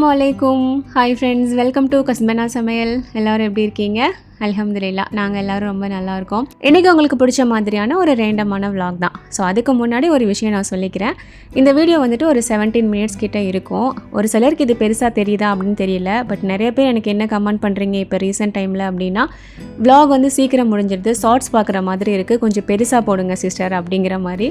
அஸ்ஸலாமுஅலைக்கும். Hi friends, welcome to கஸ்பனா சமையல். எல்லோரும் எப்படி இருக்கீங்க? அல்ஹம்துலில்லாஹ், நாங்கள் எல்லோரும் ரொம்ப நல்லா இருக்கோம். இன்றைக்கி உங்களுக்கு பிடிச்ச மாதிரியான ஒரு ரேண்டமான விலாக் தான். ஸோ அதுக்கு முன்னாடி ஒரு விஷயம் நான் சொல்லிக்கிறேன். இந்த வீடியோ வந்துட்டு ஒரு 17 மினிட்ஸ் கிட்டே இருக்கும். ஒரு சிலருக்கு இது பெருசாக தெரியுதா அப்படின்னு தெரியல. பட் நிறைய பேர் எனக்கு என்ன கமெண்ட் பண்ணுறீங்க இப்போ ரீசெண்ட் டைமில் அப்படின்னா, விலாக் வந்து சீக்கிரம் முடிஞ்சிடுது, ஷார்ட்ஸ் பார்க்குற மாதிரி இருக்குது, கொஞ்சம் பெருசாக போடுங்க சிஸ்டர் அப்படிங்கிற மாதிரி.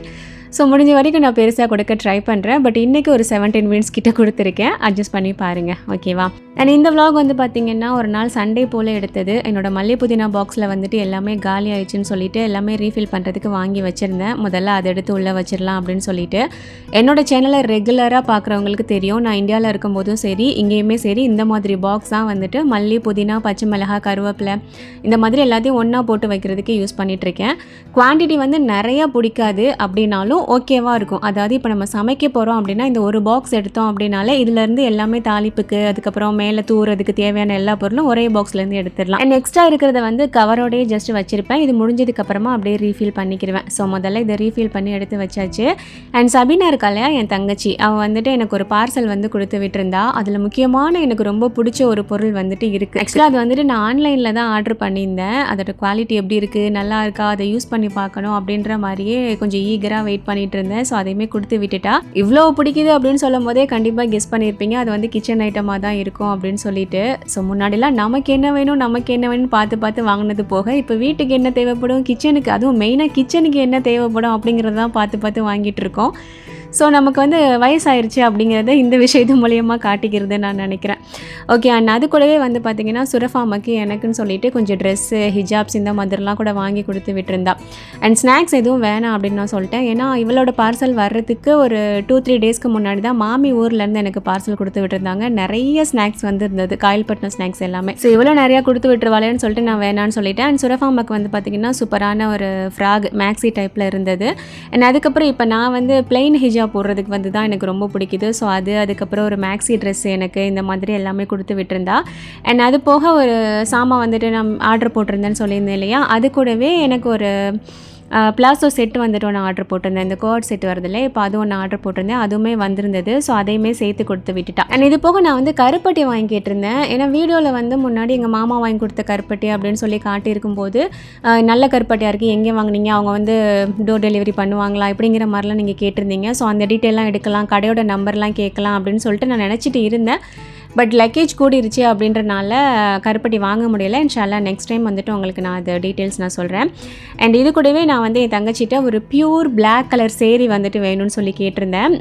ஸோ முடிஞ்ச வரைக்கும் நான் பெருசாக கொடுக்க ட்ரை பண்ணுறேன். பட் இன்றைக்கி ஒரு 17 மினிட்ஸ் கிட்டே கொடுத்துருக்கேன். அட்ஜஸ்ட் பண்ணி பாருங்கள், ஓகேவா? அண்ட் இந்த விலாக் வந்து பார்த்திங்கன்னா ஒரு நாள் சண்டே போல் எடுத்தது. என்னோடய மல்லி புதினா பாக்ஸில் வந்துட்டு எல்லாமே காலி ஆயிடுச்சுன்னு சொல்லிட்டு எல்லாமே ரீஃபில் பண்ணுறதுக்கு வாங்கி வச்சுருந்தேன். முதல்ல அதை எடுத்து உள்ளே வச்சிடலாம் அப்படின்னு சொல்லிட்டு. என்னோடய சேனலை ரெகுலராக பார்க்குறவங்களுக்கு தெரியும், நான் இந்தியாவில் இருக்கும்போதும் சரி இங்கேயுமே சரி இந்த மாதிரி பாக்ஸ் தான் வந்துட்டு மல்லி புதினா பச்சை மிளகாய் கருவேப்பிலை இந்த மாதிரி எல்லாத்தையும் ஒன்றா போட்டு வைக்கிறதுக்கு யூஸ் பண்ணிகிட்ருக்கேன். குவான்டிட்டி வந்து நிறையா பிடிக்காது அப்படின்னாலும் ஓகேவாக இருக்கும். அதாவது இப்போ நம்ம சமைக்க போகிறோம் அப்படின்னா இந்த ஒரு பாக்ஸ் எடுத்தோம் அப்படின்னாலே இதுலேருந்து எல்லாமே தாளிப்புக்கு அதுக்கப்புறம் மேலே தூறதுக்கு தேவையான எல்லா பொருளும் ஒரே பாக்ஸ்லேருந்து எடுத்துடலாம். அண்ட் எக்ஸ்ட்ரா இருக்கிறத வந்து கவரோடையே ஜஸ்ட் வச்சுருப்பேன். இது முடிஞ்சதுக்கப்புறமா அப்படியே ரீஃபில் பண்ணிக்கிடுவேன். ஸோ முதல்ல இதை ரீஃபில் பண்ணி எடுத்து வச்சாச்சு. அண்ட் சபீனா இருக்கா இல்லையா, என் தங்கச்சி, அவள் வந்துட்டு எனக்கு ஒரு பார்சல் வந்து கொடுத்து விட்டுருந்தா. அதில் முக்கியமான எனக்கு ரொம்ப பிடிச்ச ஒரு பொருள் வந்துட்டு இருக்குது. ஆக்சுவலாக அது வந்துட்டு நான் ஆன்லைனில் தான் ஆர்டர் பண்ணியிருந்தேன். அதோட குவாலிட்டி எப்படி இருக்குது, நல்லா இருக்கா, அதை யூஸ் பண்ணி பார்க்கணும் அப்படின்ற மாதிரியே கொஞ்சம் ஈகராக வெயிட் பண்ணிட்டு இருந்தேன். ஸோ அதையுமே கொடுத்து விட்டுட்டா. இவ்வளோ பிடிக்குது அப்படின்னு சொல்லும் போதே கண்டிப்பாக கெஸ் பண்ணியிருப்பீங்க அது வந்து கிச்சன் ஐட்டமாக தான் இருக்கும் அப்படின்னு சொல்லிட்டு. ஸோ முன்னாடிலாம் நமக்கு என்ன வேணும் பார்த்து பார்த்து வாங்கினது போக இப்போ வீட்டுக்கு என்ன தேவைப்படும், கிச்சனுக்கு, அதுவும் மெயினாக கிச்சனுக்கு என்ன தேவைப்படும் அப்படிங்கிறதான் பார்த்து பார்த்து வாங்கிட்டு இருக்கோம். ஸோ நமக்கு வந்து வயசாயிருச்சு அப்படிங்கிறத இந்த விஷயத்து மூலியமாக காட்டிக்கிறது நான் நினைக்கிறேன். ஓகே. அண்ட் அது கூடவே வந்து பார்த்திங்கன்னா சுரஃபாமாக்கு எனக்குன்னு சொல்லிட்டு கொஞ்சம் ட்ரெஸ்ஸு ஹிஜாப்ஸ் இந்த மாதிரிலாம் கூட வாங்கி கொடுத்து விட்டுருந்தா. அண்ட் ஸ்நாக்ஸ் எதுவும் வேணாம் அப்படின்னு நான் சொல்லிட்டேன். ஏன்னா இவளோட பார்சல் வர்றதுக்கு ஒரு 2-3 டேஸ்க்கு முன்னாடி தான் மாமி ஊர்லேருந்து எனக்கு பார்சல் கொடுத்து விட்டுருந்தாங்க. நிறைய ஸ்நாக்ஸ் வந்து இருந்தது, காயல்பட்டினம் ஸ்நாக்ஸ் எல்லாமே. ஸோ இவ்வளோ நிறையா கொடுத்து விட்டுருவாளேன்னு சொல்லிட்டு நான் வேணான்னு சொல்லிட்டேன். அண்ட் சுரஃபாமாக்கு வந்து பார்த்திங்கன்னா சூப்பரான ஒரு ஃப்ராக் மேக்ஸி டைப்பில் இருந்தது. அண்ட் அதுக்கப்புறம் இப்போ நான் வந்து பிளெயின் ஹிஜாப் போடுறதுக்கு வந்து தான் எனக்கு ரொம்ப பிடிக்குது. ஸோ அதுக்கப்புறம் ஒரு மேக்ஸி ட்ரெஸ் எனக்கு இந்த மாதிரி எல்லாமே கொடுத்து விட்டுருந்தா. அண்ட் அது போக ஒரு சாமான் வந்துட்டு நான் ஆர்டர் போட்டிருந்தேன்னு சொல்லியிருந்தேன் இல்லையா, அது கூடவே எனக்கு ஒரு பிளாசோ செட்டு வந்துட்டு ஒன்று ஆர்டர் போட்டிருந்தேன். இந்த கோட் செட் வருதில்ல, இப்போ அது ஒன்று ஆர்டர் போட்டிருந்தேன், அதுவுமே வந்திருந்தது. ஸோ அதையுமே சேர்த்து கொடுத்து விட்டுட்டா. அண்ட் இது போக நான் வந்து கருப்பட்டி வாங்கி கேட்டிருந்தேன். ஏன்னா வீடியோவில் வந்து முன்னாடி எங்கள் மாமா வாங்கி கொடுத்த கருப்பட்டி அப்படின்னு சொல்லி காட்டியிருக்கும்போது நல்ல கருப்பட்டியாக இருக்குது, எங்கே வாங்கினீங்க, அவங்க வந்து டோர் டெலிவரி பண்ணுவாங்களா இப்படிங்கிற மாதிரிலாம் நீங்கள் கேட்டிருந்தீங்க. ஸோ அந்த டீட்டெயிலாம் எடுக்கலாம், கடையோட நம்பர்லாம் கேட்கலாம் அப்படின்னு சொல்லிட்டு நான் நினச்சிட்டு இருந்தேன். பட் லக்கேஜ் கூடிருச்சு அப்படின்றனால கருப்பட்டி வாங்க முடியலை. இன்ஷால்லா நெக்ஸ்ட் டைம் வந்துட்டு உங்களுக்கு நான் அது டீட்டெயில்ஸ் நான் சொல்கிறேன். அண்ட் இது கூடவே நான் வந்து என் தங்கச்சிட்ட ஒரு பியூர் பிளாக் கலர் சேரீ வந்துட்டு வேணும்னு சொல்லி கேட்டிருந்தேன்.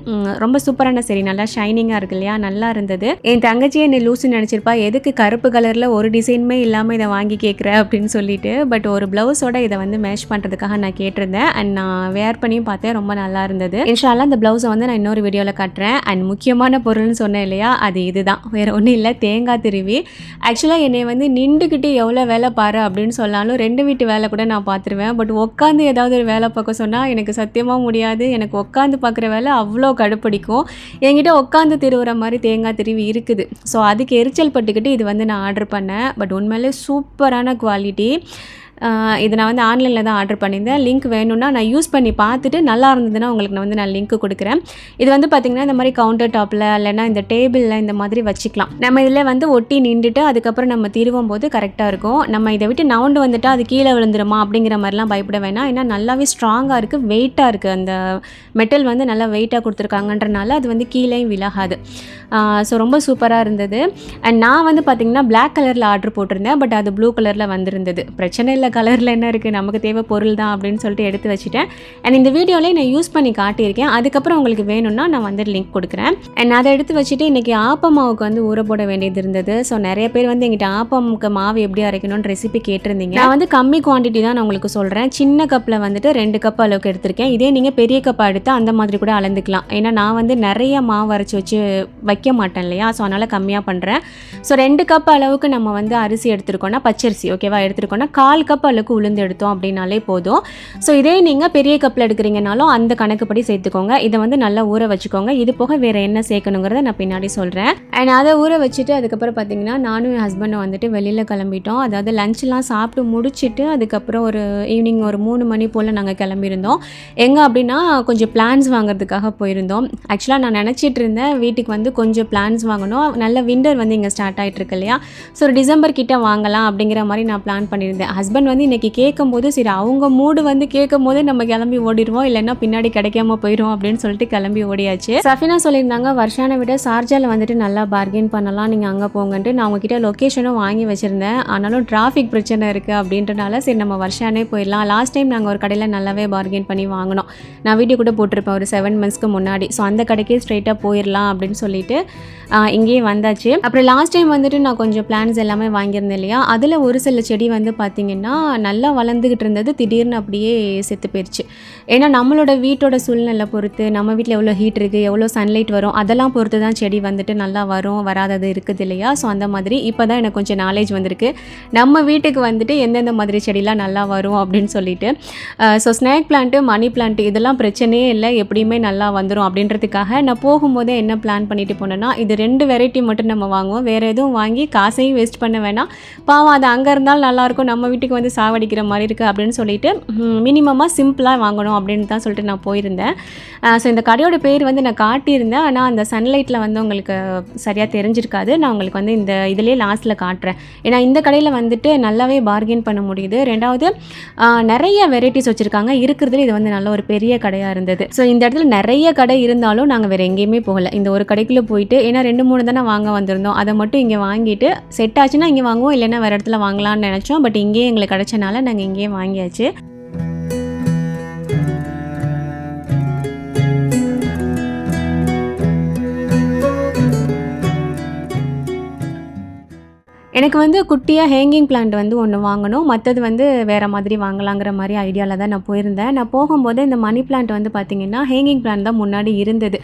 ரொம்ப சூப்பரான சேரீ, நல்லா ஷைனிங்காக இருக்கு இல்லையா, நல்லா இருந்தது. என் தங்கச்சியே என்னை லூசுன்னு நினச்சிருப்பா, எதுக்கு கருப்பு கலரில் ஒரு டிசைனுமே இல்லாமல் இதை வாங்கி கேட்குற அப்படின்னு சொல்லிட்டு. பட் ஒரு ப்ளவுஸோட இதை வந்து மேட்ச் பண்ணுறதுக்காக நான் கேட்டிருந்தேன். அண்ட் நான் வேர் பண்ணியும் பார்த்தேன், ரொம்ப நல்லா இருந்தது. இன்ஷால்லா இந்த ப்ளவுஸை வந்து நான் இன்னொரு வீடியோவில் காட்டுறேன். அண்ட் முக்கியமான பொருள்னு சொன்னேன் இல்லையா, அது இதுதான், வேறு ஒன்றும் இல்லை, தேங்காய் திருவி. ஆக்சுவலாக என்னை வந்து நின்றுக்கிட்டு எவ்வளோ வேலை பாரு அப்படின்னு சொன்னாலும் 2 வீட்டு வேலை கூட நான் பார்த்துருவேன். பட் உட்காந்து ஏதாவது ஒரு வேலை பார்க்க சொன்னால் எனக்கு சத்தியமாக முடியாது. எனக்கு உட்காந்து பார்க்குற வேலை அவ்வளோ கடுப்பிடிக்கும். என்கிட்ட உட்காந்து திருவுற மாதிரி தேங்காய் திருவி இருக்குது. ஸோ அதுக்கு எரிச்சல் பட்டுக்கிட்டு இது வந்து நான் ஆர்டர் பண்ணேன். பட் உண்மையிலே சூப்பரான குவாலிட்டி. இது நான் வந்து ஆன்லைனில் தான் ஆர்டர் பண்ணியிருந்தேன். லிங்க் வேணும்னா நான் யூஸ் பண்ணி பார்த்துட்டு நல்லா இருந்ததுன்னா உங்களுக்கு நான் லிங்க் கொடுக்குறேன். இது வந்து பார்த்திங்கன்னா இந்த மாதிரி கவுண்டர் டாப்பில் இல்லைன்னா இந்த டேபிளில் இந்த மாதிரி வச்சுக்கலாம். நம்ம இதில் வந்து ஒட்டி நின்றுட்டு அதுக்கப்புறம் நம்ம திருவும் போது கரெக்டாக இருக்கும். நம்ம இதை விட்டு நவுண்டு வந்துட்டு அது கீழே விழுந்துருமா அப்படிங்கிற மாதிரிலாம் பயப்பட வேணாம். ஏன்னா நல்லாவே ஸ்ட்ராங்காக இருக்குது, வெயிட்டாக இருக்குது. அந்த மெட்டல் வந்து நல்லா வெயிட்டாக கொடுத்துருக்காங்கன்றனால அது வந்து கீழேயும் விலகாது. ஸோ ரொம்ப சூப்பராக இருந்தது. அண்ட் நான் வந்து பார்த்திங்கன்னா பிளாக் கலரில் ஆர்டர் போட்டிருந்தேன். பட் அது ப்ளூ கலரில் வந்திருந்தது. பிரச்சனை இல்லை, கலரில் என்ன இருக்குது, நமக்கு தேவை பொருள் தான் அப்படின்னு சொல்லிட்டு எடுத்து வச்சுட்டேன். அண்ட் இந்த வீடியோவிலே நான் யூஸ் பண்ணி காட்டியிருக்கேன். அதுக்கப்புறம் உங்களுக்கு வேணும்னா நான் வந்து லிங்க் கொடுக்குறேன். அண்ட் அதை எடுத்து வச்சுட்டு இன்றைக்கி ஆப்பமாவுக்கு வந்து ஊற போட வேண்டியது இருந்தது. ஸோ நிறைய பேர் வந்து எங்கிட்ட ஆப்பமுக்கு மாவு எப்படி அரைக்கணும்னு ரெசிபி கேட்டிருந்தீங்க. நான் வந்து கம்மி குவான்டிட்டி தான் நான் உங்களுக்கு சொல்கிறேன். சின்ன கப்பில் வந்துட்டு 2 கப் அளவுக்கு எடுத்திருக்கேன். இதே நீங்கள் பெரிய கப்பாக எடுத்து அந்த மாதிரி கூட அளந்துக்கலாம். ஏன்னா நான் வந்து நிறைய மாவு அரைச்சி வச்சு வைக்க மாட்டேன் இல்லையா, ஸோ அதனால் கம்மியாக பண்ணுறேன். ஸோ 2 கப் அளவுக்கு நம்ம வந்து அரிசி எடுத்துருக்கோன்னா, பச்சரிசி ஓகேவா எடுத்துருக்கோன்னா 1/4 கப் கப் அளவுக்கு உளுந்து எடுத்தோம் அப்படின்னாலே போதும். ஸோ இதே நீங்கள் பெரிய கப்பில் எடுக்கிறீங்கனாலும் அந்த கணக்குப்படி சேர்த்துக்கோங்க. இதை வந்து நல்லா ஊற வச்சுக்கோங்க. இது போக வேறு என்ன சேர்க்கணுங்கிறத நான் பின்னாடி சொல்கிறேன். அண்ட் அதை ஊற வச்சுட்டு அதுக்கப்புறம் பார்த்தீங்கன்னா நானும் என் ஹஸ்பண்டும் வந்துட்டு வெளியில் கிளம்பிட்டோம். அதாவது லஞ்செலாம் சாப்பிட்டு முடிச்சுட்டு அதுக்கப்புறம் ஒரு ஈவினிங் ஒரு 3 மணி போல் நாங்கள் கிளம்பியிருந்தோம். எங்கே அப்படின்னா கொஞ்சம் பிளான்ஸ் வாங்குறதுக்காக போயிருந்தோம். ஆக்சுவலாக நான் நினச்சிட்டு இருந்தேன் வீட்டுக்கு வந்து கொஞ்சம் பிளான்ஸ் வாங்கணும். நல்ல விண்டர் வந்து இங்கே ஸ்டார்ட் ஆகிட்டு இருக்கு இல்லையா, ஸோ ஒரு டிசம்பர் கிட்ட வாங்கலாம் அப்படிங்கிற மாதிரி நான் பிளான் பண்ணியிருந்தேன். ஹஸ்பண்ட் வந்து இன்றைக்கி கேட்கும்போது சரி அவங்க மூடு வந்து கேட்கும் போது நம்ம கிளம்பி ஓடிடுவோம், இல்லைன்னா பின்னாடி கிடைக்காம போயிடும் அப்படின்னு சொல்லிட்டு கிளம்பி ஓடியாச்சு. சஃபினா சொல்லியிருந்தாங்க வர்ஷானை விட ஷார்ஜாவில் வந்துட்டு நல்லா பார்கெயின் பண்ணலாம், நீங்கள் அங்கே போங்கன்ட்டு. நான் அவங்ககிட்ட லொக்கேஷனும் வாங்கி வச்சுருந்தேன். ஆனாலும் டிராஃபிக் பிரச்சனை இருக்குது அப்படின்றனால சரி நம்ம வர்ஷானே போயிடலாம். லாஸ்ட் டைம் நாங்கள் ஒரு கடையில் நல்லாவே பார்கெயின் பண்ணி வாங்கினோம். நான் வீடியோ கூட போட்டிருப்பேன் ஒரு 7 monthsக்கு முன்னாடி. ஸோ அந்த கடைக்கே ஸ்ட்ரெயிட்டாக போயிடலாம் அப்படின்னு சொல்லிட்டு இங்கேயே வந்தாச்சு. அப்புறம் லாஸ்ட் டைம் வந்துட்டு நான் கொஞ்சம் பிளான்ஸ் எல்லாமே வாங்கியிருந்தேன் இல்லையா, அதில் ஒரு சில செடி வந்து பார்த்திங்கன்னா நல்லா வளர்ந்துக்கிட்டு இருந்தது, திடீர்னு அப்படியே செத்து போயிடுச்சு. ஏன்னா நம்மளோட வீட்டோட சூழ்நிலை பொறுத்து, நம்ம வீட்டில் எவ்வளோ ஹீட் இருக்குது, எவ்வளோ சன்லைட் வரும், அதெல்லாம் பொறுத்து தான் செடி வந்துட்டு நல்லா வரும் வராதது இருக்குது இல்லையா. ஸோ அந்த மாதிரி இப்போ தான் எனக்கு கொஞ்சம் நாலேஜ் வந்திருக்கு நம்ம வீட்டுக்கு வந்துட்டு எந்தெந்த மாதிரி செடிலாம் நல்லா வரும் அப்படின்னு சொல்லிட்டு. So snake plant, money plant இதெல்லாம் பிரச்சனையே இல்லை, எப்படியுமே நல்லா வந்துடும் அப்படின்றதுக்காக நான் போகும்போதே என்ன பிளான் பண்ணிட்டு போனேன்னா, இது 2 வெரைட்டி மட்டும் நம்ம வாங்குவோம், வேறு எதுவும் வாங்கி காசையும் வேஸ்ட் பண்ண வேணாம், பாவம் அது அங்கே இருந்தாலும் நல்லாயிருக்கும், நம்ம வீட்டுக்கு வந்து சாவடிக்கிற மாதிரி இருக்குது அப்படின்னு சொல்லிட்டு மினிமமாக சிம்பிளாக வாங்கணும் அப்படின்னு தான் சொல்லிட்டு நான் போயிருந்தேன். ஸோ இந்த கடையோட பேர் வந்து நான் காட்டியிருந்தேன், ஆனால் அந்த சன்லைட்டில் வந்து உங்களுக்கு சரியாக தெரிஞ்சிருக்காது. நான் உங்களுக்கு வந்து இந்த இதிலே லாஸ்ட்டில் காட்டுறேன். ஏன்னா இந்த கடையில் வந்துட்டு நல்லாவே பார்கெயின் பண்ண முடியுது. ரெண்டாவது நிறைய வெரைட்டிஸ் வச்சுருக்காங்க. இருக்கிறதுல இது வந்து நல்ல ஒரு பெரிய கடையாக இருந்தது. ஸோ இந்த இடத்துல நிறைய கடை இருந்தாலும் நாங்கள் வேறு எங்கேயுமே போகலை. இந்த ஒரு கடைக்குள்ளே போயிட்டு, ஏன்னா 2-3 தானே வாங்க வந்திருந்தோம், அதை மட்டும் இங்கே வாங்கிட்டு செட் ஆச்சுன்னா இங்கே வாங்குவோம், இல்லைன்னா வேறு இடத்துல வாங்கலாம்னு நினச்சோம். பட் இங்கேயே எங்களுக்கு கிடச்சனால நாங்கள் இங்கேயே வாங்கியாச்சு. எனக்கு வந்து குட்டியாக ஹேங்கிங் பிளான்ட் வந்து ஒன்று வாங்கணும், மற்றது வந்து வேறு மாதிரி வாங்கலாங்கிற மாதிரி ஐடியாவில் தான் நான் போயிருந்தேன். நான் போகும்போது இந்த மணி பிளான்ட் வந்து பார்த்திங்கன்னா ஹேங்கிங் பிளான்ட் தான் முன்னாடி இருந்தது.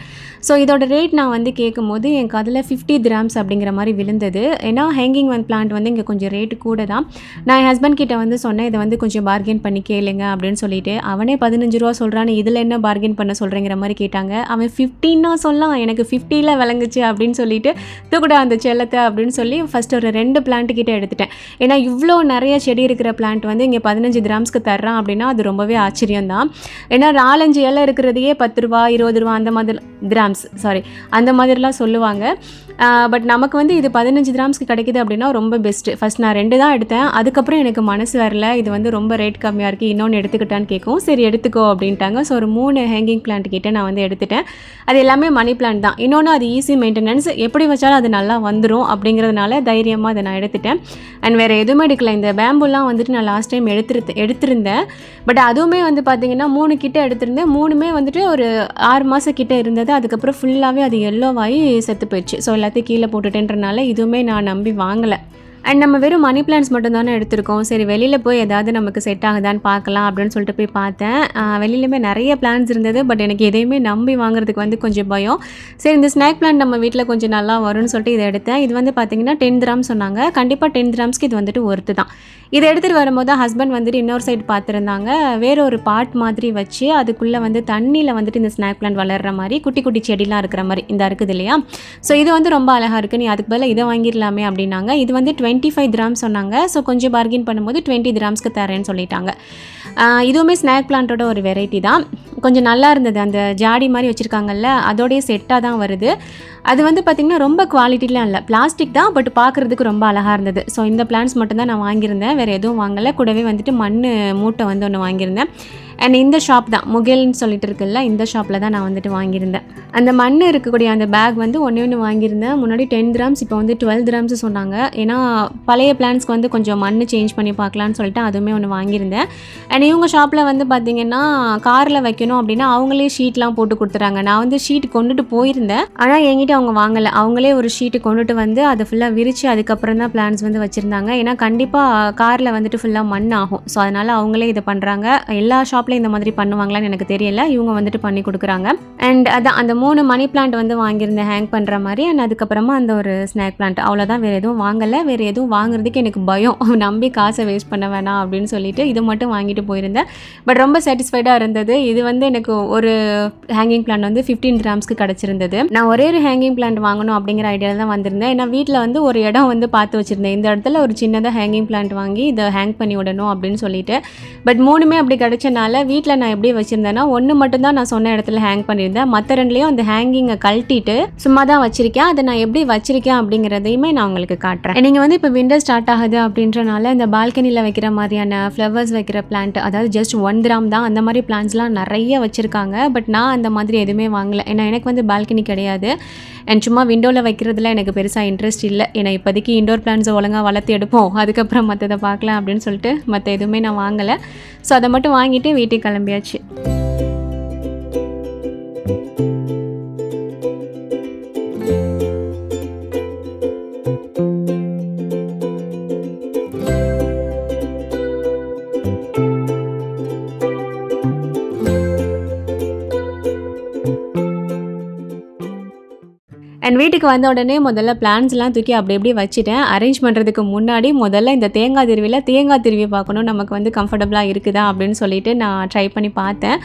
ஸோ இதோட ரேட் நான் வந்து கேட்கும்போது எனக்கு அதில் 50 dirhams அப்படிங்கிற மாதிரி விழுந்தது. ஏன்னா ஹேங்கிங் பிளான்ட் வந்து இங்கே கொஞ்சம் ரேட்டு கூட தான். நான் என் ஹஸ்பண்ட் கிட்ட வந்து சொன்னேன் இதை வந்து கொஞ்சம் பார்கெயின் பண்ணி கேளுங்க அப்படின்னு சொல்லிட்டு. அவனே 15 ரூபா சொல்கிறான்னு, இதில் என்ன பார்கெயின் பண்ண சொல்கிறேங்கிற மாதிரி கேட்டாங்க. அவன் 15 சொல்லலாம், எனக்கு 50 விளங்குச்சு அப்படின்னு சொல்லிட்டு தூக்குடா அந்த செல்லத்தை அப்படின்னு சொல்லி ஃபஸ்ட்டு ஒரு 2 பிளான்ட் கிட்ட எடுத்துட்டேன். ஏன்னா இவ்வளோ நிறைய செடி இருக்கிற பிளான்ட் வந்து இங்கே 15 dirhamsக்கு தர்றான் அப்படின்னா அது ரொம்பவே ஆச்சரியம் தான். ஏன்னா 4-5 இலை இருக்கிறதையே 10 ரூபா 20 ரூபா அந்த மாதிரி அந்த மாதிரிலாம் சொல்லுவாங்க. பட் நமக்கு வந்து இது 15 dirhamsக்கு கிடைக்குது அப்படின்னா ரொம்ப பெஸ்ட்டு. ஃபஸ்ட் நான் 2 தான் எடுத்தேன், அதுக்கப்புறம் எனக்கு மனசு வரல, இது வந்து ரொம்ப ரேட் கம்மியாக இருக்குது, இன்னொன்று எடுத்துக்கிட்டான்னு கேட்கும். சரி எடுத்துக்கோ அப்படின்ட்டாங்க. ஸோ ஒரு 3 ஹேங்கிங் பிளான்ட் கிட்ட நான் வந்து எடுத்துட்டேன். அது எல்லாமே மணி பிளான்ட் தான். இன்னொன்று அது ஈஸி மெயின்டெனன்ஸ், எப்படி வச்சாலும் அது நல்லா வந்துடும் அப்படிங்கிறதுனால தைரியமாக அதை நான் எடுத்துட்டேன். அண்ட் வேறு எதுவுமே எடுக்கல. இந்த பேம்புலாம் வந்துட்டு நான் லாஸ்ட் டைம் எடுத்திருந்தேன். பட் அதுவுமே வந்து பார்த்திங்கன்னா 3 கிட்ட எடுத்திருந்தேன். 3மே வந்துட்டு ஒரு 6 மாதம் கிட்ட இருந்தது. அதுக்கப்புறம் ஃபுல்லாகவே அது எல்லோவாகி செத்து போயிடுச்சு. ஸோ எல்லாத்தையும் கீழே போட்டுட்டேன்றனால இதுவுமே நான் நம்பி வாங்கலை. அண்ட் நம்ம வெறும் மணி பிளான்ட்ஸ் மட்டும் தானே எடுத்திருக்கோம், சரி வெளியில் போய் ஏதாவது நமக்கு செட் ஆகுதான்னு பார்க்கலாம் அப்படின்னு சொல்லிட்டு போய் பார்த்தேன். வெளியிலுமே நிறைய பிளான்ஸ் இருந்தது. பட் எனக்கு எதையுமே நம்பி வாங்குறதுக்கு வந்து கொஞ்சம் பயம். சரி இந்த ஸ்நாக் பிளான்ட் நம்ம வீட்டில் கொஞ்சம் நல்லா வரும்னு சொல்லிட்டு இதை எடுத்தேன். இது வந்து பார்த்திங்கன்னா 10 dirhams சொன்னாங்க. கண்டிப்பாக 10 dirhamsக்கு இது வந்துட்டு ஒர்த்து தான். இதை எடுத்துகிட்டு வரும்போது ஹஸ்பண்ட் வந்துட்டு இன்னொரு சைடு பார்த்துருந்தாங்க, வேற ஒரு பாட் மாதிரி வச்சு அதுக்குள்ளே வந்து தண்ணியில் வந்துட்டு இந்த ஸ்நாக் பிளான்ட் வளர்கிற மாதிரி குட்டி குட்டி செடிலாம் இருக்கிற மாதிரி இந்த இருக்குது இல்லையா. ஸோ இது வந்து ரொம்ப அழகாக இருக்குது, நீ அதுக்கு பதிலாக இதை வாங்கிடலாமே அப்படின்னாங்க. இது வந்து 25 dirhams சொன்னாங்க. ஸோ கொஞ்சம் பார்கெயின் பண்ணும்போது 20 dirhamsக்கு தரேன்னு சொல்லிட்டாங்க. இதுவுமே ஸ்நாக் பிளான்ட்டோட ஒரு வெரைட்டி தான். கொஞ்சம் நல்லா இருந்தது. அந்த ஜாடி மாதிரி வச்சுருக்காங்கல்ல அதோடைய செட்டாக தான் வருது. அது வந்து பார்த்திங்கன்னா ரொம்ப குவாலிட்டிலாம் இல்லை, பிளாஸ்டிக் தான், பட் பார்க்குறதுக்கு ரொம்ப அழகாக இருந்தது. ஸோ இந்த பிளான்ட்ஸ் மட்டும்தான் நான் வாங்கியிருந்தேன், வேறு எதுவும் வாங்கலை. கூடவே வந்துட்டு மண் மூட்டை வந்து ஒன்று வாங்கியிருந்தேன். அண்ட் இந்த ஷாப் தான் முகேல்னு சொல்லிட்டு இருக்குல்ல, இந்த ஷாப்பில் தான் நான் வந்துட்டு வாங்கியிருந்தேன். அந்த மண் இருக்கக்கூடிய அந்த பேக் வந்து ஒன்று வாங்கியிருந்தேன். முன்னாடி 10 dirhams, இப்போ வந்து 12 dirhams சொன்னாங்க. ஏன்னா பழைய பிளான்ஸ்க்கு வந்து கொஞ்சம் மண் சேஞ்ச் பண்ணி பார்க்கலான்னு சொல்லிட்டு அதுவுமே ஒன்று வாங்கியிருந்தேன். அண்ட் இவங்க ஷாப்பில் வந்து பார்த்திங்கன்னா காரில் வைக்கணும் அப்படின்னா அவங்களே ஷீட்லாம் போட்டு கொடுத்துறாங்க. நான் வந்து ஷீட் கொண்டுட்டு போயிருந்தேன், ஆனால் என்கிட்ட அவங்க வாங்கலை. அவங்களே ஒரு ஷீட்டு கொண்டுட்டு வந்து அதை ஃபுல்லாக விரித்து அதுக்கப்புறம் தான் பிளான்ஸ் வந்து வச்சுருந்தாங்க. ஏன்னா கண்டிப்பாக காரில் வந்துட்டு ஃபுல்லாக மண் ஆகும். ஸோ அதனால் அவங்களே இதை பண்ணுறாங்க. எல்லா ஷாப்லேயும் இந்த மாதிரி பண்ணுவாங்களான்னு எனக்கு தெரியல, இவங்க வந்துட்டு பண்ணி கொடுக்குறாங்க. அண்ட் அதான் அந்த 3 மணி பிளான்ட் வந்து வாங்கியிருந்தேன் ஹேங் பண்ணுற மாதிரி. அண்ட் அதுக்கப்புறமா அந்த ஒரு ஸ்நாக் பிளான்ட், அவ்வளோதான். வேறு எதுவும் வாங்கலை. வேறு எதுவும் வாங்குறதுக்கு எனக்கு பயம், நம்பி காசை வேஸ்ட் பண்ண வேணாம் அப்படின்னு சொல்லிட்டு இது மட்டும் வாங்கிட்டு போயிருந்தேன். பட் ரொம்ப சாட்டிஸ்ஃபைடாக இருந்தது. இது வந்து எனக்கு ஒரு ஹேங்கிங் பிளான்ட் வந்து 15 கிராம்ஸ்க்கு கிடச்சிருந்தது. நான் ஒரே ஒரு ஹேங்கிங் பிளான்ட் வாங்கணும் அப்படிங்கிற ஐடியாவில் தான் வந்திருந்தேன். ஏன்னா வீட்டில் வந்து ஒரு இடம் வந்து பார்த்து வச்சுருந்தேன், இந்த இடத்துல ஒரு சின்னதாக ஹேங்கிங் பிளான்ட் வாங்கி இதை ஹேங் பண்ணி விடணும் அப்படின்னு சொல்லிட்டு. பட் 3மே அப்படி கிடச்சனால வீட்டில் நான் எப்படி வச்சுருந்தேன்னா, 1 மட்டும்தான் நான் சொன்ன இடத்துல ஹேங் பண்ணியிருந்தேன். மற்ற 2லேயும் அந்த ஹேங்கிங்கை கழட்டிட்டு சும்மா தான் வச்சுருக்கேன். அதை நான் எப்படி வச்சுருக்கேன் அப்படிங்கிறதையுமே நான் உங்களுக்கு காட்டுறேன். நீங்கள் வந்து இப்போ விண்டர் ஸ்டார்ட் ஆகுது அப்படின்றனால இந்த பால்கனியில் வைக்கிற மாதிரியான ஃப்ளவர்ஸ் வைக்கிற பிளான்ட், அதாவது ஜஸ்ட் 1 கிராம் தான், அந்த மாதிரி பிளான்ட்ஸ்லாம் நிறைய வச்சுருக்காங்க. பட் நான் அந்த மாதிரி எதுவுமே வாங்கலை. ஏன்னா எனக்கு வந்து பால்கனி கிடையாது. அண்ட் சும்மா விண்டோவில் வைக்கிறதுல எனக்கு பெருசாக இன்ட்ரெஸ்ட் இல்லை. ஏன்னா இப்போதைக்கு இண்டோர் பிளான்ட்ஸை ஒழுங்காக வளர்த்து எடுப்போம், அதுக்கப்புறம் மற்றதை பார்க்கலாம் அப்படின்னு சொல்லிட்டு மற்ற எதுவுமே நான் வாங்கலை. ஸோ அதை மட்டும் வாங்கிட்டு வீட்டுக்கு கிளம்பியாச்சு. அண்ட் வீட்டுக்கு வந்த உடனே முதல்ல பிளான்ஸ்லாம் தூக்கி அப்படி எப்படி வச்சுட்டேன். அரேஞ்ச் பண்ணுறதுக்கு முன்னாடி முதல்ல இந்த தேங்காய் திருவி பார்க்கணும், நமக்கு வந்து கம்ஃபர்டபுளாக இருக்குதா அப்படின்னு சொல்லிட்டு நான் ட்ரை பண்ணி பார்த்தேன்.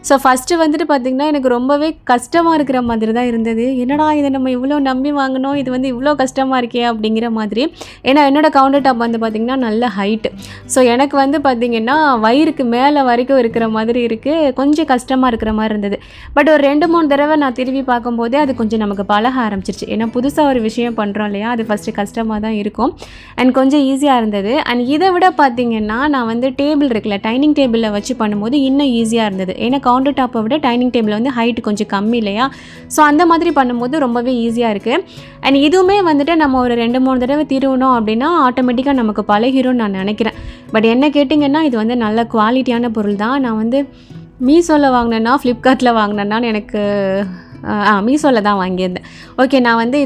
ஸோ ஃபஸ்ட்டு வந்துட்டு பார்த்திங்கன்னா எனக்கு ரொம்பவே கஷ்டமாக இருக்கிற மாதிரி தான் இருந்தது. என்னடா இதை நம்ம இவ்வளோ நம்பி வாங்கினோம், இது வந்து இவ்வளோ கஷ்டமாக இருக்கே அப்படிங்கிற மாதிரி. ஏன்னா என்னோடய கவுண்டர் டாப் வந்து பார்த்திங்கன்னா நல்ல ஹைட்டு. ஸோ எனக்கு வந்து பார்த்திங்கன்னா வயிறுக்கு மேலே வரைக்கும் இருக்கிற மாதிரி இருக்குது, கொஞ்சம் கஷ்டமாக இருக்கிற மாதிரி இருந்தது. பட் ஒரு 2-3 தடவை நான் திரும்பி பார்க்கும்போதே அது கொஞ்சம் நமக்கு பழக ஆரம்பிச்சிருச்சு. ஏன்னா புதுசாக ஒரு விஷயம் பண்ணுறோம் இல்லையா, அது ஃபஸ்ட்டு கஷ்டமாக தான் இருக்கும். அண்ட் கொஞ்சம் ஈஸியாக இருந்தது. அண்ட் இதை விட பார்த்திங்கன்னா நான் வந்து டேபிள் இருக்குல்ல, டைனிங் டேபிளில் வச்சு பண்ணும்போது இன்னும் ஈஸியாக இருந்தது. ஏன்னா கவுண்டர் டாப்பை விட டைனிங் டேபிள் வந்து ஹைட் கொஞ்சம் கம்மி இல்லையா, ஸோ அந்த மாதிரி பண்ணும்போது ரொம்பவே ஈஸியாக இருக்குது. அண்ட் இதுவுமே வந்துட்டு நம்ம ஒரு 2-3 தடவை திருவணும் அப்படின்னா ஆட்டோமேட்டிக்காக நமக்கு பழகிரும்னு நான் நினைக்கிறேன். பட் என்ன கேட்டிங்கன்னா இது வந்து நல்ல குவாலிட்டியான பொருள் தான். நான் வந்து மீஷோவில் வாங்கினேன்னா ஃப்ளிப்கார்ட்டில் வாங்கினேன்னான்னு எனக்கு மீஷோவில் தான் வாங்கியிருந்தேன். ஓகே, நான் வந்து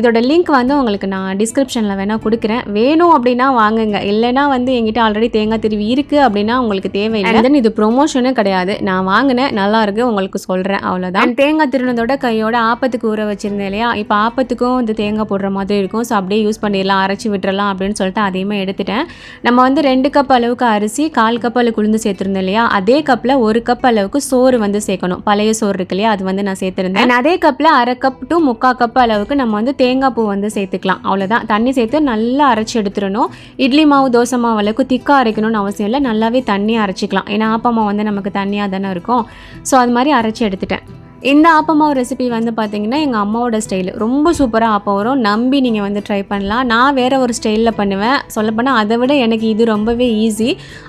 இதோட லிங்க் வந்து உங்களுக்கு நான் டிஸ்கிரிப்ஷனில் வேணால் கொடுக்குறேன். வேணும் அப்படின்னா வாங்குங்க, இல்லைனா வந்து எங்கிட்ட ஆல்ரெடி தேங்காய் திருவி இருக்குது அப்படின்னா உங்களுக்கு தேவையில்லை. தென் இது ப்ரொமோஷனும் கிடையாது, நான் வாங்கினேன், நல்லாயிருக்கு, உங்களுக்கு சொல்கிறேன், அவ்வளோதான். தேங்காய் திருவினதோட கையோட ஆப்பத்துக்கு ஊற வச்சுருந்தேன் இல்லையா, இப்போ ஆப்பத்துக்கும் இந்த தேங்காய் போடுற மாதிரி இருக்கும். ஸோ அப்படியே யூஸ் பண்ணிடலாம், அரைச்சி விட்டுறலாம் அப்படின்னு சொல்லிட்டு அதையுமே எடுத்துட்டேன். நம்ம வந்து 2 கப் அளவுக்கு அரிசி, 1/4 கப் அளவுக்கு உளுந்து சேர்த்துருந்தோம் இல்லையா, அதே கப்பில் 1 கப் அளவுக்கு சோறு வந்து சேர்க்கணும். பழைய சோறு இருக்கு இல்லையா, அது வந்து நான் சேர்த்துருந்தேன். அதே கப்பில் 1/2 கப் to 3/4 கப் அளவுக்கு நம்ம வந்து தேங்காய் பூ வந்து சேர்த்துக்கலாம். அவ்வளோதான். தண்ணி சேர்த்து நல்லா அரைச்சி எடுத்துடணும். இட்லி மாவு தோசை மாவு அளவுக்கு திக்காக அரைக்கணும்னு அவசியம் இல்லை, நல்லாவே தண்ணி அரைச்சிக்கலாம். ஏன்னா ஆப்பமா வந்து நமக்கு தண்ணியாக தானே இருக்கும். ஸோ அது மாதிரி அரைச்சி எடுத்துட்டேன். இந்த ஆப்பமாவு ரெசிபி வந்து பார்த்திங்கன்னா எங்கள் அம்மாவோட ஸ்டைலு, ரொம்ப சூப்பராக ஆப்பம் வரும், நம்பி நீங்கள் வந்து ட்ரை பண்ணலாம். நான் வேறு ஒரு ஸ்டைலில் பண்ணுவேன், சொல்லப்போனால் அதை விட எனக்கு இது ரொம்பவே ஈஸி.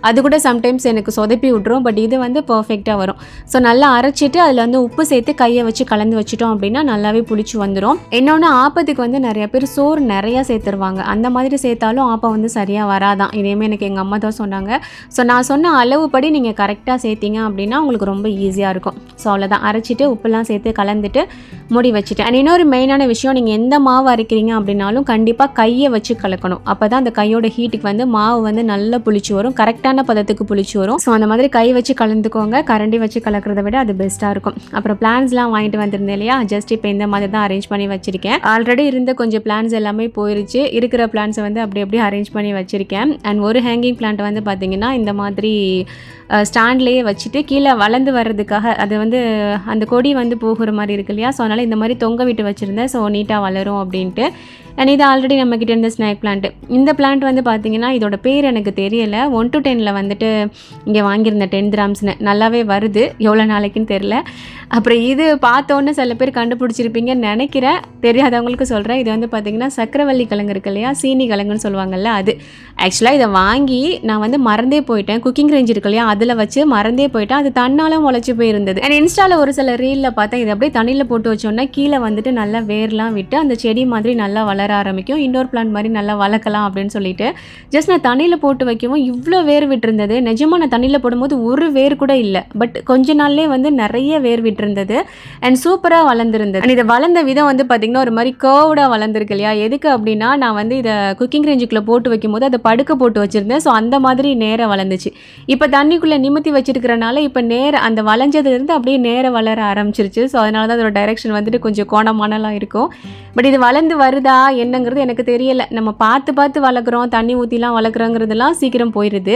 அது கூட சம்டைம்ஸ் எனக்கு சொதப்பி விட்ரும், பட் இது வந்து பர்ஃபெக்டாக வரும். ஸோ நல்லா அரைச்சிட்டு அதில் வந்து உப்பு சேர்த்து கையை வச்சு கலந்து வச்சிட்டோம் அப்படின்னா நல்லாவே புளிச்சு வந்துடும். இன்னொன்று ஆப்பத்துக்கு வந்து நிறைய பேர் சோறு நிறையா சேர்த்துருவாங்க, அந்த மாதிரி சேர்த்தாலும் ஆப்பம் வந்து சரியாக வராதான். இதேமே எனக்கு எங்கள் அம்மா தான் சொன்னாங்க. ஸோ நான் சொன்ன அளவுப்படி நீங்கள் கரெக்டாக சேர்த்திங்க அப்படின்னா உங்களுக்கு ரொம்ப ஈஸியாக இருக்கும். ஸோ அவ்வளோதான், அரைச்சிட்டு உப்புலாம் சேர்த்து கலந்துட்டு மூடி வச்சுட்டேன். அண்ட் இன்னொரு மெயினான விஷயம், நீங்கள் எந்த மாவு அரைக்கிறீங்க அப்படின்னாலும் கண்டிப்பாக கையை வச்சு கலக்கணும். அப்போ தான் அந்த கையோட ஹீட்டுக்கு வந்து மாவு வந்து நல்லா புளிச்சு வரும், கரெக்டான பதத்துக்கு புளிச்சு வரும். ஸோ அந்த மாதிரி கை வச்சு கலந்துக்கோங்க, கரண்டி வச்சு கலக்கிறத விட அது பெஸ்ட்டாக இருக்கும். அப்புறம் பிளான்ஸ்லாம் வாங்கிட்டு வந்திருந்தேன் இல்லையா, ஜஸ்ட் இப்போ இந்த மாதிரி தான் அரேஞ்ச் பண்ணி வச்சுருக்கேன். ஆல்ரெடி இருந்த கொஞ்சம் பிளான்ஸ் எல்லாமே போயிருச்சு, இருக்கிற பிளான்ஸை வந்து அப்படி அரேஞ்ச் பண்ணி வச்சுருக்கேன். அண்ட் ஒரு ஹேங்கிங் பிளான்ட் வந்து பார்த்திங்கன்னா இந்த மாதிரி ஸ்டாண்ட்லேயே வச்சுட்டு கீழே வளர்ந்து வர்றதுக்காக, அது வந்து அந்த கொடி வந்து போகிற மாதிரி இருக்கு இல்லையா, ஸோ அதனால் இந்த மாதிரி தொங்க விட்டு வச்சுருந்தேன். ஸோ நீட்டாக வளரும் அப்படின்ட்டு. அண்ட் இது ஆல்ரெடி நம்மக்கிட்ட இருந்த ஸ்நாக் பிளான்ட். இந்த பிளான்ட் வந்து பார்த்திங்கன்னா இதோட பேர் எனக்கு தெரியலை, 1 to 10 வந்துட்டு இங்கே வாங்கியிருந்தேன் 10 கிராம்ஸ்னு. நல்லாவே வருது, எவ்வளோ நாளைக்குன்னு தெரில. அப்புறம் இது பார்த்தோன்னே சில பேர் கண்டுபிடிச்சிருப்பீங்கன்னு நினைக்கிறேன், தெரியாதவங்களுக்கு சொல்கிறேன். இது வந்து பார்த்திங்கன்னா சக்கரவள்ளி கிழங்கு இருக்கு இல்லையா, சீனி கிழங்குன்னு சொல்லுவாங்கள்ல, அது. ஆக்சுவலாக இதை வாங்கி நான் வந்து மறந்தே போயிட்டேன், குக்கிங் ரேஞ்ச் இருக்கு இல்லையா, அதில் வச்சு மறந்தே போயிட்டேன். அது தன்னாலும் முளைச்சி போயிருந்தது. அண்ட் இன்ஸ்டாவில் ஒரு சில ரீலில் பார்த்தேன், இதை அப்படியே தண்ணியில் போட்டு வச்சோன்னா கீழே வந்துட்டு நல்லா வேர்லாம் விட்டு அந்த செடி மாதிரி நல்லா வளரும் வளர ஆரம்பிக்கும். இன்டோர் பிளான்ட் மாதிரி நல்லா வளர்க்கலாம் அப்படின்னு சொல்லிட்டு ஜஸ்ட் நான் தண்ணியில் போட்டு வைக்கவும் இவ்வளோ வேர் விட்டுருந்தது. நிஜமாக நான் தண்ணியில் போடும்போது ஒரு வேர் கூட இல்லை, பட் கொஞ்ச நாள்லேயே வந்து நிறைய வேர் விட்டுருந்தது அண்ட் சூப்பராக வளர்ந்துருந்தது. அண்ட் இதை வளர்ந்த விதம் வந்து பார்த்திங்கன்னா ஒரு மாதிரி கர்வ்டாக வளர்ந்துருக்கு இல்லையா? எதுக்கு அப்படின்னா நான் வந்து இதை குக்கிங் ரேஞ்சுக்குள்ளே போட்டு வைக்கும்போது அதை படுக்க போட்டு வச்சுருந்தேன். ஸோ அந்த மாதிரி நேராக வளர்ந்துச்சு. இப்போ தண்ணிக்குள்ளே நிமித்தி வச்சிருக்கிறனால இப்போ அந்த வளைஞ்சதுலேருந்து அப்படியே நேராக வளர ஆரம்பிச்சிருச்சு. ஸோ அதனால தான் அதோட டைரெக்ஷன் வந்துட்டு கொஞ்சம் கோணமானலாம் இருக்கும். பட் இது வளர்ந்து வருதா என்னங்கிறது எனக்கு தெரியலை. நம்ம பார்த்து வளர்க்குறோம், தண்ணி ஊற்றிலாம் வளர்க்குறோங்கிறதுலாம் சீக்கிரம் போயிடுது.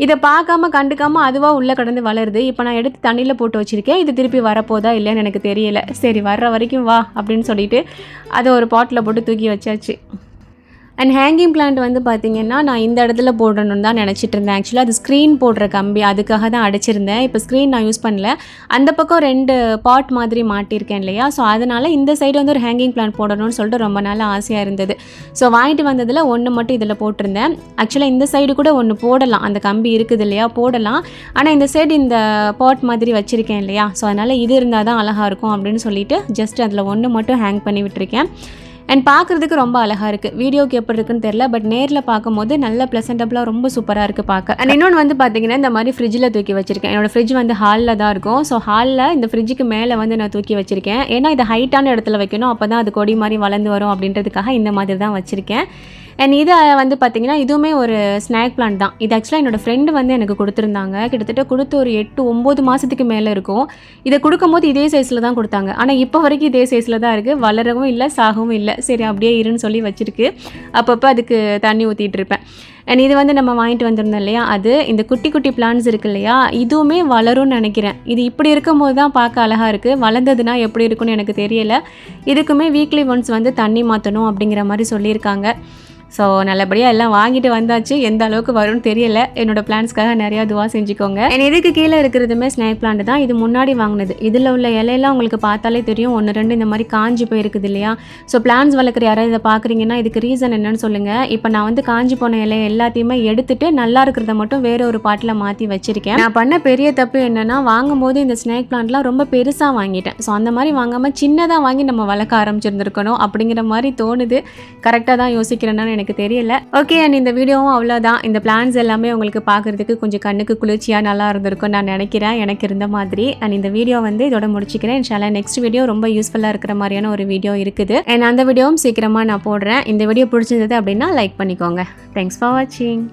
இதை பார்க்காம கண்டுக்காமல் அதுவாக உள்ளே கடந்து வளருது. இப்போ நான் எடுத்து தண்ணியில் போட்டு வச்சுருக்கேன். இது திருப்பி வரப்போதா இல்லைன்னு எனக்கு தெரியலை. சரி வர்ற வரைக்கும் வா அப்படின்னு சொல்லிட்டு அதை ஒரு பாட்டில் போட்டு தூக்கி வச்சாச்சு. அண்ட் ஹேங்கிங் பிளான்ட் வந்து பார்த்திங்கன்னா நான் இந்த இடத்துல போடணும்னு தான் நினச்சிட்டு இருந்தேன். ஆக்சுவலாக அது ஸ்க்ரீன் போடுற கம்பி, அதுக்காக தான் அடைச்சிருந்தேன். இப்போ ஸ்க்ரீன் நான் யூஸ் பண்ணல. அந்த பக்கம் 2 பாட் மாதிரி மாட்டியிருக்கேன் இல்லையா? ஸோ அதனால் இந்த சைடு வந்து ஒரு ஹேங்கிங் பிளான்ட் போடணும்னு சொல்லிட்டு ரொம்ப நாள் ஆசையாக இருந்தது. ஸோ வாங்கிட்டு வந்ததில் 1 மட்டும் இதில் போட்டிருந்தேன். ஆக்சுவலாக இந்த சைடு கூட 1 போடலாம், அந்த கம்பி இருக்குது இல்லையா, போடலாம். ஆனால் இந்த சைடு இந்த பாட் மாதிரி வச்சுருக்கேன் இல்லையா? ஸோ அதனால் இது இருந்தால் தான் அழகாக இருக்கும் அப்படின்னு சொல்லிட்டு ஜஸ்ட் அதில் 1 மட்டும் ஹேங் பண்ணி விட்டுருக்கேன். அண்ட் பார்க்குறதுக்கு ரொம்ப அழகாக இருக்குது. வீடியோக்கு எப்படி இருக்குன்னு தெரில, பட் நேரில் பார்க்கும்போது நல்ல ப்ளசன்டபுளாக ரொம்ப சூப்பராக இருக்குது பார்க்க. அண்ட் இன்னொன்று வந்து பார்த்திங்கன்னா இந்த மாதிரி ஃப்ரிட்ஜில் தூக்கி வச்சுருக்கேன். என்னோடய ஃப்ரிட்ஜ் வந்து ஹாலில் தான் இருக்கும். ஸோ ஹாலில் இந்த ஃப்ரிட்ஜுக்கு மேலே வந்து நான் தூக்கி வச்சுருக்கேன். ஏன்னா இதை ஹைட்டான இடத்துல வைக்கணும், அப்போ தான் அது கொடி மாதிரி வளர்ந்து வரும் அப்படின்றதுக்காக இந்த மாதிரி தான் வச்சுருக்கேன். அண்ட் இது வந்து பார்த்திங்கன்னா இதுவுமே ஒரு ஸ்நாக் பிளான்ட் தான். இது ஆக்சுவலாக என்னோடய ஃப்ரெண்டு வந்து எனக்கு கொடுத்துருந்தாங்க. கிட்டத்தட்ட கொடுத்து ஒரு 8-9 மாதத்துக்கு மேலே இருக்கும். இதை கொடுக்கும்போது இதே சைஸில் தான் கொடுத்தாங்க. ஆனால் இப்போ வரைக்கும் இதே சைஸில் தான் இருக்குது. வளரவும் இல்லை, சாகவும் இல்லை. சரி அப்படியே இருன்னு சொல்லி வச்சுருக்கு. அப்பப்போ அதுக்கு தண்ணி ஊற்றிட்டு இருப்பேன். அண்ட் இது வந்து நம்ம வாங்கிட்டு வந்திருந்தோம் இல்லையா, அது இந்த குட்டி குட்டி பிளான்ட்ஸ் இருக்குது இல்லையா, இதுவுமே வளரும்னு நினைக்கிறேன். இது இப்படி இருக்கும்போது தான் பார்க்க அழகாக இருக்குது. வளர்ந்ததுன்னா எப்படி இருக்குன்னு எனக்கு தெரியலை. இதுக்குமே வீக்லி ஒன்ஸ் வந்து தண்ணி மாற்றணும் அப்படிங்கிற மாதிரி சொல்லியிருக்காங்க. ஸோ நல்லபடியாக எல்லாம் வாங்கிட்டு வந்தாச்சு. எந்த அளவுக்கு வரும்னு தெரியல. என்னோடய பிளான்ஸ்க்காக நிறையா துவா செஞ்சுக்கோங்க. அண்ட் இதுக்கு கீழே இருக்கிறதுமே ஸ்னேக் பிளான்ட் தான். இது முன்னாடி வாங்கினது. இதில் உள்ள இலையெல்லாம் உங்களுக்கு பார்த்தாலே தெரியும், 1-2 இந்த மாதிரி காஞ்சி போயிருக்குது இல்லையா? ஸோ பிளான்ஸ் வளர்க்குற யாராவது இதை பார்க்குறீங்கன்னா இதுக்கு ரீசன் என்னன்னு சொல்லுங்கள். இப்போ நான் வந்து காஞ்சி போன இலையை எல்லாத்தையுமே எடுத்துட்டு நல்லா இருக்கிறத மட்டும் வேறு ஒரு பாட்டில் மாற்றி வச்சுருக்கேன். நான் பண்ண பெரிய தப்பு என்னென்னா, வாங்கும்போது இந்த ஸ்னேக் பிளான்ட்லாம் ரொம்ப பெருசாக வாங்கிட்டேன். ஸோ அந்த மாதிரி வாங்காமல் சின்னதாக வாங்கி நம்ம வளர்க்க ஆரம்பிச்சிருந்துருக்கணும் அப்படிங்கிற மாதிரி தோணுது. கரெக்டாக தான் யோசிக்கிறேன்னு எனக்கு தெரியல. ஓகே, அண்ட் இந்த வீடியோவும் அவ்வளோதான். இந்த பிளான்ஸ் எல்லாமே உங்களுக்கு பார்க்குறதுக்கு கொஞ்சம் கண்ணுக்கு குளிர்ச்சியாக நல்லா இருந்திருக்கும் நான் நினைக்கிறேன், எனக்கு இருந்த மாதிரி. அண்ட் இந்த வீடியோ வந்து இதோட முடிச்சுக்கிறேன். இன்ஷால்லா நெக்ஸ்ட் வீடியோ ரொம்ப யூஸ்ஃபுல்லாக இருக்கிற மாதிரியான ஒரு வீடியோ இருக்குது. அண்ட் அந்த வீடியோவும் சீக்கிரமாக நான் போடுறேன். இந்த வீடியோ பிடிச்சிருந்தது அப்படின்னா லைக் பண்ணிக்கோங்க. தேங்க்ஸ் ஃபார் வாட்சிங்.